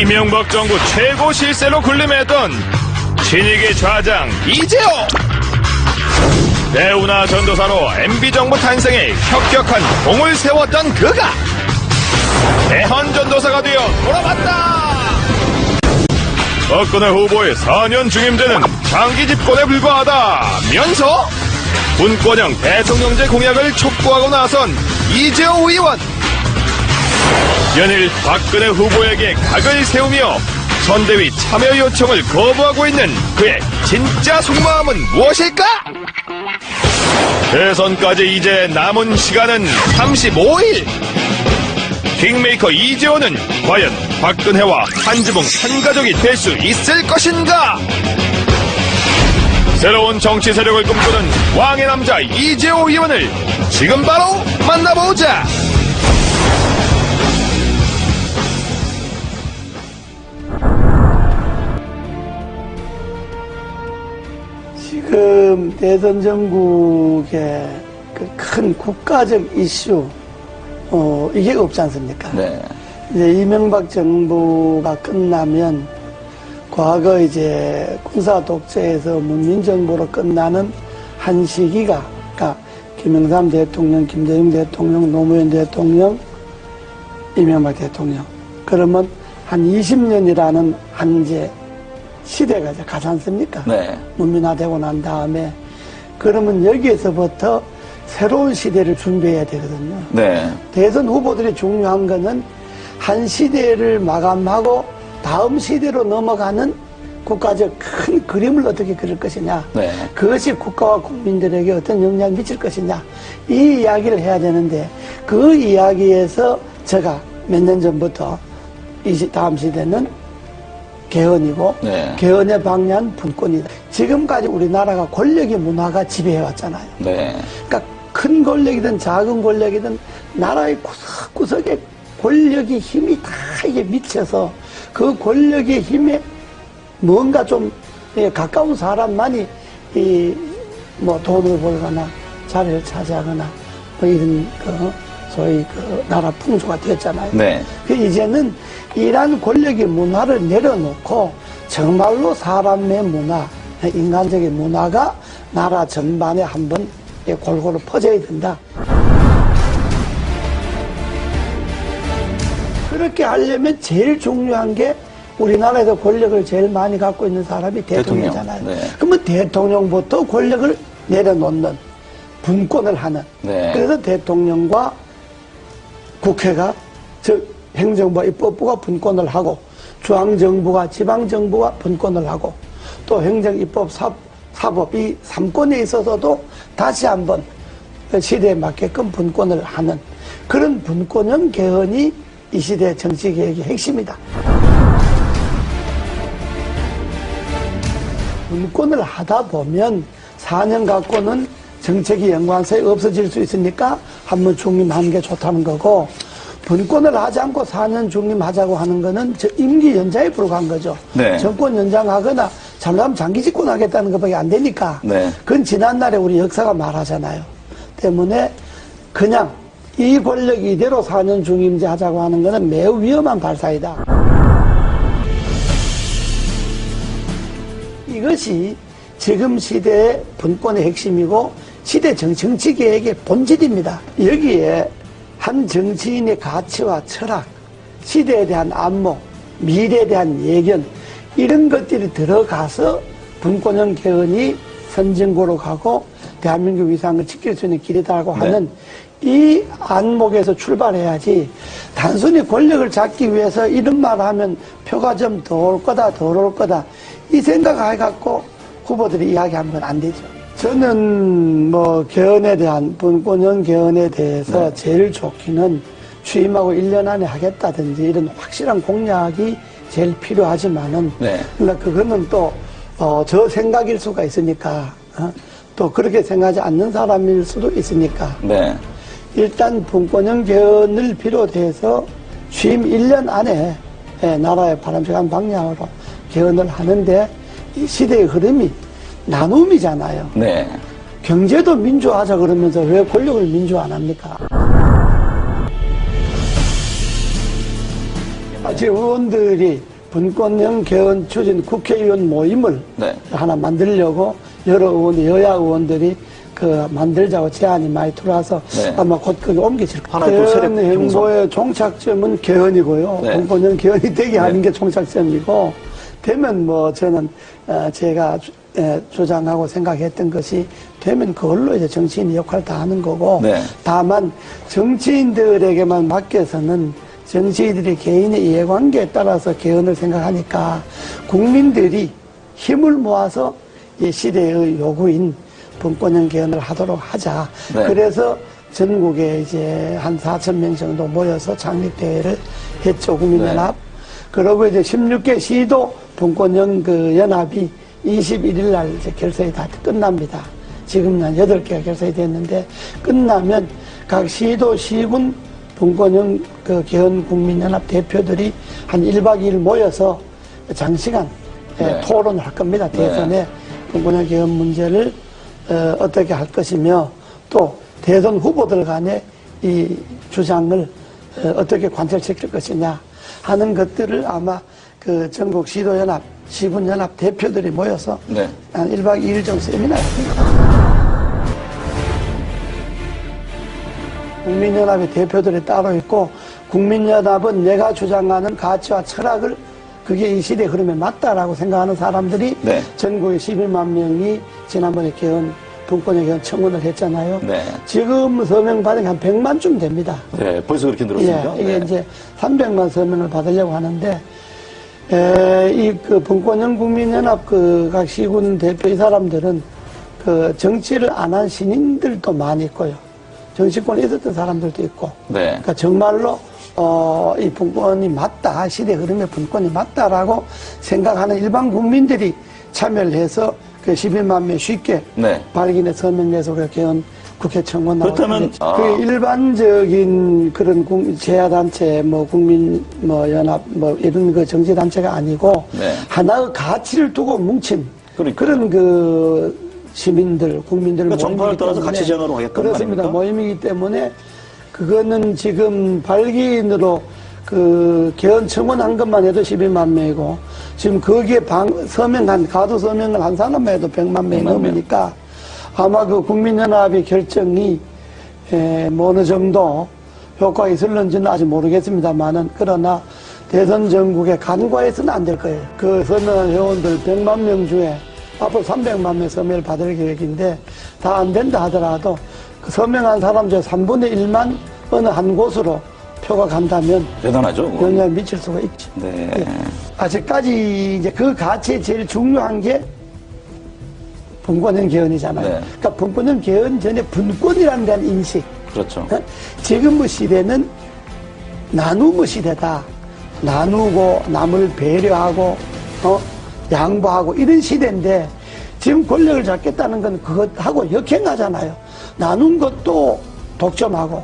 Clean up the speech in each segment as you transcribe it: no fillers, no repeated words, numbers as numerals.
이명박 정부 최고 실세로 군림했던 신익의 좌장 이재호. 대우나 전도사로 MB정부 탄생에 혁혁한 공을 세웠던 그가 대헌전도사가 되어 돌아왔다. 박근혜 후보의 4년 중임제는 장기 집권에 불과하다면서 분권형 대통령제 공약을 촉구하고 나선 이재호 의원. 연일 박근혜 후보에게 각을 세우며 선대위 참여 요청을 거부하고 있는 그의 진짜 속마음은 무엇일까? 대선까지 이제 남은 시간은 35일. 킹메이커 이재호는 과연 박근혜와 한지붕 한가족이 될 수 있을 것인가? 새로운 정치 세력을 꿈꾸는 왕의 남자 이재호 의원을 지금 바로 만나보자. 지금 대선 전국의 그 큰 국가적 이슈, 이게 없지 않습니까? 네. 이제 이명박 정부가 끝나면 과거 이제 군사 독재에서 문민정부로 끝나는 한 시기가, 그러니까 김영삼 대통령, 김대중 대통령, 노무현 대통령, 이명박 대통령. 그러면 한 20년이라는 한 이제 시대가 이제 가지 않습니까? 네. 문민화되고 난 다음에 그러면 여기에서부터 새로운 시대를 준비해야 되거든요. 네. 대선 후보들이 중요한 거는 한 시대를 마감하고 다음 시대로 넘어가는 국가적 큰 그림을 어떻게 그릴 것이냐. 네. 그것이 국가와 국민들에게 어떤 영향을 미칠 것이냐. 이 이야기를 해야 되는데 그 이야기에서 제가 몇 년 전부터 다음 시대는 개헌이고 네. 개헌의 방향 분권이다. 지금까지 우리나라가 권력의 문화가 지배해왔잖아요. 네. 그러니까 큰 권력이든 작은 권력이든 나라의 구석구석에 권력의 힘이 다 이게 미쳐서 그 권력의 힘에 뭔가 좀 가까운 사람만이 뭐 돈을 벌거나 자리를 차지하거나 뭐 이런 소위 나라 풍조가 되었잖아요. 네. 이제는 이러한 권력의 문화를 내려놓고 정말로 사람의 문화, 인간적인 문화가 나라 전반에 한번 골고루 퍼져야 된다. 그렇게 하려면 제일 중요한 게 우리나라에서 권력을 제일 많이 갖고 있는 사람이 대통령이잖아요. 네. 그러면 대통령부터 권력을 내려놓는 분권을 하는. 네. 그래서 대통령과 국회가 즉 행정부와 입법부가 분권을 하고 중앙정부가 지방정부가 분권을 하고 또 행정, 입법, 사법 이 3권에 있어서도 다시 한번 시대에 맞게끔 분권을 하는 그런 분권형 개헌이 이 시대의 정치개혁의 핵심이다. 분권을 하다 보면 4년 갖고는 정책이 연관성이 없어질 수 있으니까 한번 중림하는 게 좋다는 거고 분권을 하지 않고 4년 중림하자고 하는 거는 임기 연장에 불과한 거죠. 네. 정권 연장하거나 잘못하면 장기 집권하겠다는 것밖에 안 되니까 네. 그건 지난날에 우리 역사가 말하잖아요. 때문에 그냥 이 권력 이대로 4년 중임제 하자고 하는 거는 매우 위험한 발상이다. 이것이 지금 시대의 분권의 핵심이고 시대 정치개혁의 본질입니다. 여기에 한 정치인의 가치와 철학, 시대에 대한 안목, 미래에 대한 예견 이런 것들이 들어가서 분권형 개헌이 선진국으로 가고 대한민국 위상을 지킬 수 있는 길이다라고 하는 이 안목에서 출발해야지 단순히 권력을 잡기 위해서 이런 말을 하면 표가 좀 더 올 거다 덜 올 거다 이 생각을 해갖고 후보들이 이야기하면 안 되죠. 저는 뭐 개헌에 대한 분권형 개헌에 대해서 제일 좋기는 취임하고 1년 안에 하겠다든지 이런 확실한 공약이 제일 필요하지만은 그러니까 그거는 또 저 생각일 수가 있으니까 또 그렇게 생각하지 않는 사람일 수도 있으니까 일단 분권형 개헌을 비롯해서 취임 1년 안에 나라의 바람직한 방향으로 개헌을 하는데 이 시대의 흐름이 나눔이잖아요. 경제도 민주화하자 그러면서 왜 권력을 민주화 안 합니까? 제 의원들이 분권형 개헌 추진 국회의원 모임을 네. 하나 만들려고 여러 의원, 여야 의원들이 그 만들자고 제안이 많이 들어와서 네. 아마 곧 그게 옮겨질 거예요. 하나의 또 세력 개헌 행보의 종착점은 개헌이고요. 네. 분권형 개헌이 되게 하는 네. 게 종착점이고, 되면 뭐 저는 제가 주장하고 생각했던 것이 되면 그걸로 이제 정치인이 역할을 다 하는 거고, 네. 다만 정치인들에게만 맡겨서는 정치인들이 개인의 이해관계에 따라서 개헌을 생각하니까 국민들이 힘을 모아서 이 시대의 요구인 분권형 개헌을 하도록 하자. 네. 그래서 전국에 이제 한 4,000명 정도 모여서 창립대회를 했죠, 국민연합. 네. 그러고 이제 16개 시도 분권형 그 연합이 21일 날 이제 결성이 다 끝납니다. 지금 한 8개가 결성이 됐는데, 끝나면 각 시도, 시군 분권형 그 개헌 국민연합 대표들이 한 1박 2일 모여서 장시간 네. 토론을 할 겁니다. 대선에 네. 분권형 개헌 문제를 어떻게 할 것이며, 또 대선 후보들 간의 이 주장을 어떻게 관철시킬 것이냐 하는 것들을 아마 그 전국 시도연합, 시군연합 대표들이 모여서 네. 한 1박 2일 정도 세미나를 합니다. 국민연합의 대표들이 따로 있고, 국민연합은 내가 주장하는 가치와 철학을 그게 이 시대의 흐름에 맞다라고 생각하는 사람들이 네. 전국에 11만 명이 지난번에 개헌, 분권형 개헌 청원을 했잖아요. 네. 지금 서명 받은 게 한 100만쯤 됩니다. 네, 벌써 그렇게 늘었습니다. 예, 이게 네. 이제 300만 서명을 받으려고 하는데, 이 그 분권형 국민연합 그 각 시군 대표 이 사람들은 그 정치를 안 한 신인들도 많이 있고요. 정치권에 있었던 사람들도 있고. 네. 그러니까 정말로 이 분권이 맞다, 시대 흐름의 분권이 맞다라고 생각하는 일반 국민들이 참여를 해서 그 11만 명 쉽게 네. 발견해 서명 내서 우리가 개헌 국회 청원 나오고. 그렇다면, 그 일반적인 그런 제야단체, 뭐 국민, 뭐 연합, 뭐 이런 그 정치단체가 아니고 네. 하나의 가치를 두고 뭉친 그러니까요. 그런 그 시민들, 국민들 그러니까 정파를 모임이기 떠나서 때문에 가치 제안으로 하겠다는 그렇습니다. 말입니까? 모임이기 때문에 그거는 지금 발기인으로 그 개헌 청원한 것만 해도 12만 명이고 지금 거기에 서명한 가두 서명을 한 사람만 해도 100만 명이 100만 명. 넘으니까 아마 그 국민연합의 결정이 뭐 어느 정도 효과가 있을는지는 아직 모르겠습니다만은 그러나 대선 전국에 간과해서는 안 될 거예요. 그 서명한 회원들 100만 명 중에 앞으로 300만 명 서명을 받을 계획인데 다 안 된다 하더라도 그 서명한 사람 중 3분의 1만 어느 한 곳으로 표가 간다면 대단하죠. 그건. 영향을 미칠 수가 있죠. 네. 예. 아직까지 이제 그 가치에 제일 중요한 게 분권형 개헌이잖아요. 네. 그러니까 분권형 개헌 전에 분권이라는 데한 인식. 그렇죠. 지금의 시대는 나눔의 시대다. 나누고 남을 배려하고 양보하고 이런 시대인데 지금 권력을 잡겠다는 건 그것하고 역행하잖아요. 나눈 것도 독점하고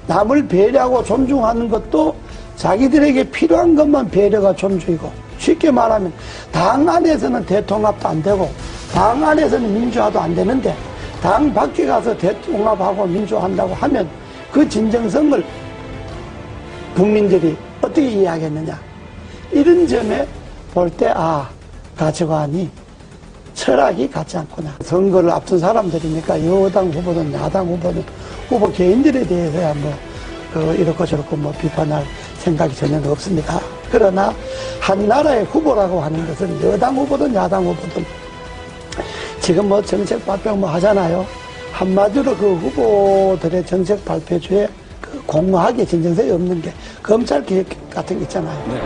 남을 배려하고 존중하는 것도 자기들에게 필요한 것만 배려가 존중이고 쉽게 말하면 당 안에서는 대통합도 안 되고 당 안에서는 민주화도 안 되는데 당 밖에 가서 대통합하고 민주화한다고 하면 그 진정성을 국민들이 어떻게 이해하겠느냐. 이런 점에 볼 때 가치관이 철학이 같지 않구나. 선거를 앞둔 사람들이니까 여당 후보든 야당 후보든 후보 개인들에 대해서야 이렇고 저렇고 비판할 생각이 전혀 없습니다. 그러나 한 나라의 후보라고 하는 것은 여당 후보든 야당 후보든 지금 정책 발표 하잖아요. 한마디로 그 후보들의 정책 발표주에 공허하게 진정성이 없는 게 검찰 개혁 같은 게 있잖아요. 네.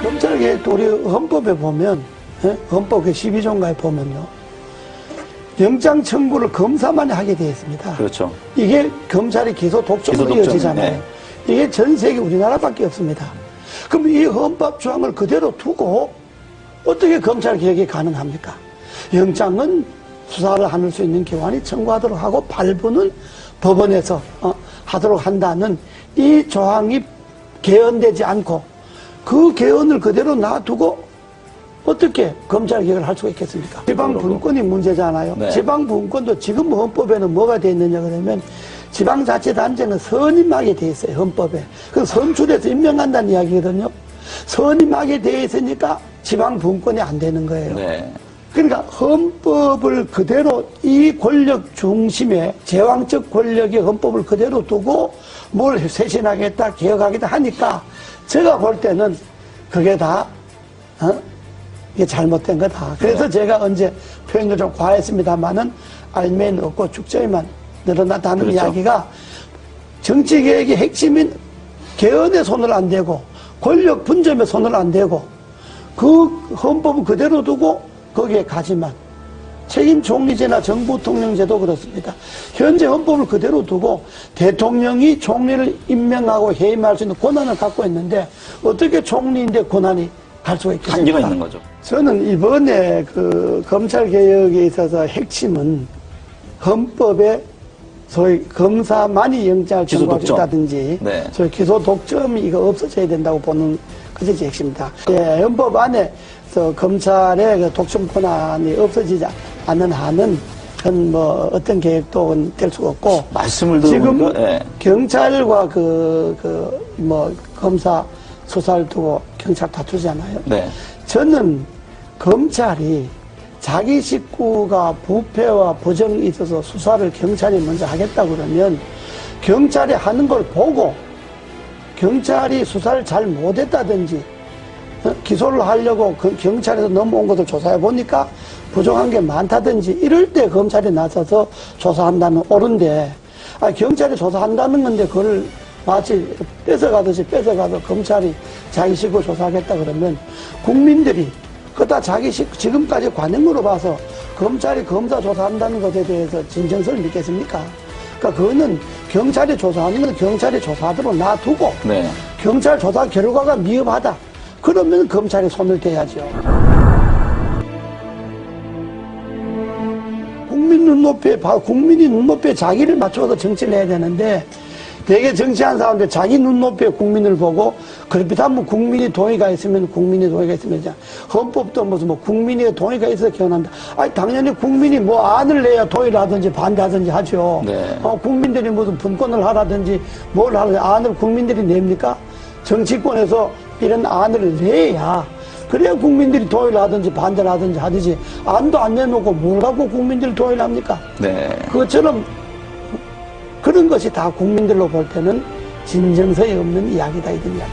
검찰 개혁도 우리 헌법에 보면, 헌법 그 12조인가에 보면요. 영장 청구를 검사만이 하게 되어 있습니다. 그렇죠. 이게 검찰이 기소 독점으로 기소 독점, 이어지잖아요. 네. 이게 전 세계 우리나라밖에 없습니다. 그럼 이 헌법 조항을 그대로 두고 어떻게 검찰 개혁이 가능합니까? 영장은 수사를 할 수 있는 기관이 청구하도록 하고 발부는 법원에서 하도록 한다는 이 조항이 개헌되지 않고 그 개헌을 그대로 놔두고 어떻게 검찰 개혁을 할 수가 있겠습니까? 지방 분권이 문제잖아요. 네. 지방 분권도 지금 헌법에는 뭐가 되어 있느냐 그러면 지방자치단체는 선임하게 돼 있어요, 헌법에. 그 선출해서 임명한다는 이야기거든요. 선임하게 돼 있으니까 지방 분권이 안 되는 거예요. 네. 그러니까 헌법을 그대로 이 권력 중심에 제왕적 권력의 헌법을 그대로 두고 뭘 쇄신하겠다, 개혁하겠다 하니까 제가 볼 때는 그게 다, 이게 잘못된 거다. 그래서 제가 언제 표현을 좀 과했습니다만은 알면 없고 죽자에만 늘어났다는 그렇죠. 이야기가 정치개혁의 핵심인 개헌에 손을 안 대고 권력 분점에 손을 안 대고 그 헌법을 그대로 두고 거기에 가지만 책임 총리제나 정부 통령제도 그렇습니다. 현재 헌법을 그대로 두고 대통령이 총리를 임명하고 해임할 수 있는 권한을 갖고 있는데 어떻게 총리인데 권한이 갈 수가 있겠습니까? 한계가 있는 거죠. 저는 이번에 그 검찰 개혁에 있어서 핵심은 헌법에 소위 검사만이 영장을 기소 청구할 수 독점. 있다든지 네. 소위 기소 독점이 이거 없어져야 된다고 보는 것이 핵심이다. 예, 헌법 안에서 검찰의 그 독점 권한이 없어지지 않는 한은 그건 뭐 어떤 계획도 될 수가 없고 말씀을 지금 들어보니까 예. 경찰과 뭐 검사 수사를 두고 경찰 다투잖아요. 네. 저는 검찰이 자기 식구가 부패와 부정이 있어서 수사를 경찰이 먼저 하겠다 그러면 경찰이 하는 걸 보고 경찰이 수사를 잘 못했다든지 기소를 하려고 경찰에서 넘어온 것을 조사해 보니까 부정한 게 많다든지 이럴 때 검찰이 나서서 조사한다는 옳은데 경찰이 조사한다는 건데 그걸 마치 뺏어가듯이 뺏어가서 검찰이 자기 식구 조사하겠다 그러면 국민들이 그다 자기 지금까지 관행으로 봐서 검찰이 검사 조사한다는 것에 대해서 진정성을 믿겠습니까? 그러니까 그거는 경찰이 조사하는 건 경찰이 조사하도록 놔두고 네. 경찰 조사 결과가 미흡하다. 그러면 검찰이 손을 대야죠. 국민이 눈높이에 자기를 맞춰서 정치를 해야 되는데 되게 정치한 사람들 자기 눈높이에 국민을 보고 그렇다면 국민이 동의가 있으면 헌법도 무슨 뭐 국민의 동의가 있어서 개헌한다. 아니 당연히 국민이 뭐 안을 내야 동의를 하든지 반대하든지 하죠. 네. 국민들이 무슨 분권을 하라든지 뭘 하든지 안을 국민들이 냅니까? 정치권에서 이런 안을 내야 그래야 국민들이 동의를 하든지 반대를 하든지 하듯이 안도 안 내놓고 뭘 갖고 국민들이 동의를 합니까? 네. 그것처럼 그런 것이 다 국민들로 볼 때는 진정성이 없는 이야기다 이런 이야기.